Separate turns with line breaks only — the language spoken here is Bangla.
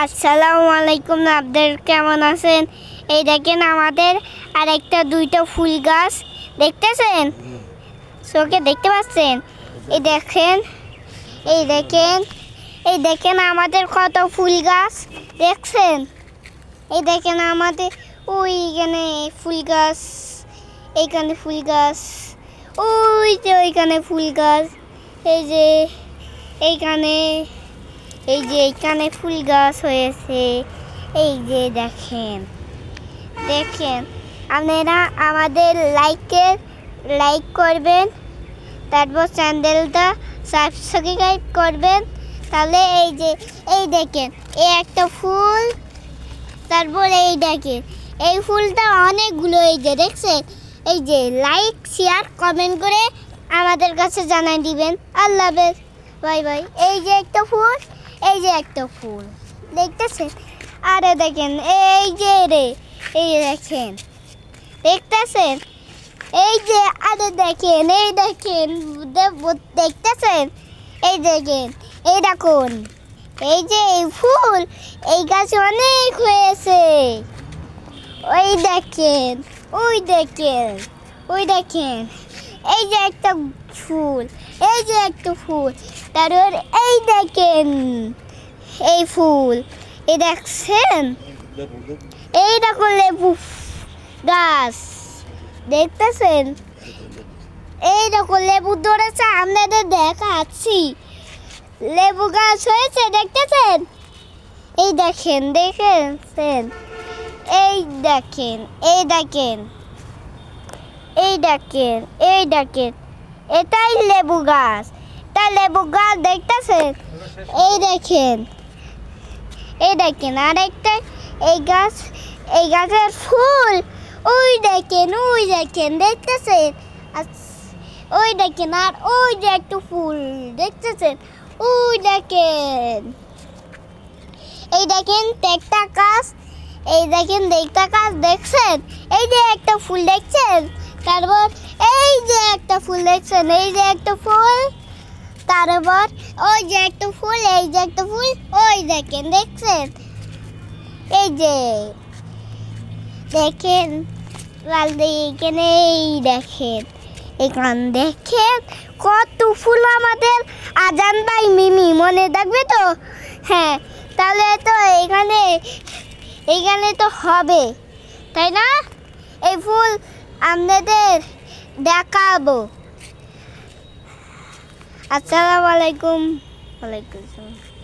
আসসালামু আলাইকুম, আপনাদের কেমন আছেন? এই দেখেন আমাদের আরেকটা দুইটা ফুল গাছ দেখতেছেন, চোখে দেখতে পাচ্ছেন? এই দেখেন, এই দেখেন, এই দেখেন আমাদের কত ফুল গাছ দেখছেন? এই দেখেন আমাদের ওইখানে ফুল গাছ, এইখানে ফুল গাছ, ওই যে ওইখানে ফুল গাছ, এই যে এইখানে, এই যে এইখানে ফুল গাছ হয়েছে। এই যে দেখেন, দেখেন আপনারা আমাদের লাইক করবেন, তারপর চ্যানেলটা সাবস্ক্রাইব করবেন। তাহলে এই যে এই দেখেন, এই একটা ফুল, তারপর এই দেখেন এই ফুলটা অনেকগুলো, এই যে দেখছেন? এই যে লাইক শেয়ার কমেন্ট করে আমাদের কাছে জানাই দিবেন। আল্লাহ হাফেজ, বাই বাই। এই যে একটা ফুল, এই যে একটা ফুল দেখতেছেন? আরে দেখেন এই যে রে, এই দেখেন, দেখতেছেন? এই যে আরে দেখেন, এই দেখেন, দেখতেছেন? এই দেখেন, এই দেখুন, এই যে এই ফুল, এই গাছ অনেক হয়েছে। ওই দেখেন, ওই দেখেন, ওই দেখেন, এই যে একটা ফুল, এই যে একটা ফুল, তারপর এই দেখেন এই ফুল, এই দেখছেন? এই দেখুন লেবু গাছ দেখতেছেন? এই দেখুন লেবু ধরেছে, আপনাদের দেখাচ্ছি। লেবু গাছ হয়েছে, দেখতেছেন? এই দেখেন, দেখেছেন? এই দেখেন, এই দেখেন, এই দেখেন, এই দেখেন, এটাই লেবু গাছ, তা লেবু গাছ দেখতেছেন? এই দেখেন, এই দেখেন আরেকটা এই গাছ, এই গাছের ফুল, ওই দেখেন, ওই দেখেন, দেখতেছেন? ওই দেখেন, আর ওই যে একটা ফুল দেখতেছেন? ওই দেখেন, এই দেখেন একটা গাছ, এই দেখেন একটা গাছ দেখছেন? এই যে একটা ফুল দেখছেন? তারপর এই যে একটা ফুল দেখছেন? এই যে একটা ফুল, তারপর ওই যে একটা ফুল, এই যে একটা ফুল, ওই দেখেন, দেখছেন? এই যে দেখেন এখানে, এই দেখেন, এখান দেখেন কত ফুল আমাদের। আজান ভাই মিমি মনে থাকবে তো? হ্যাঁ, তাহলে তো এইখানে তো হবে, তাই না? এই ফুল আপনাদের দেখাবো। আসসালামু আলাইকুম। ওয়ালাইকুম আসসালাম।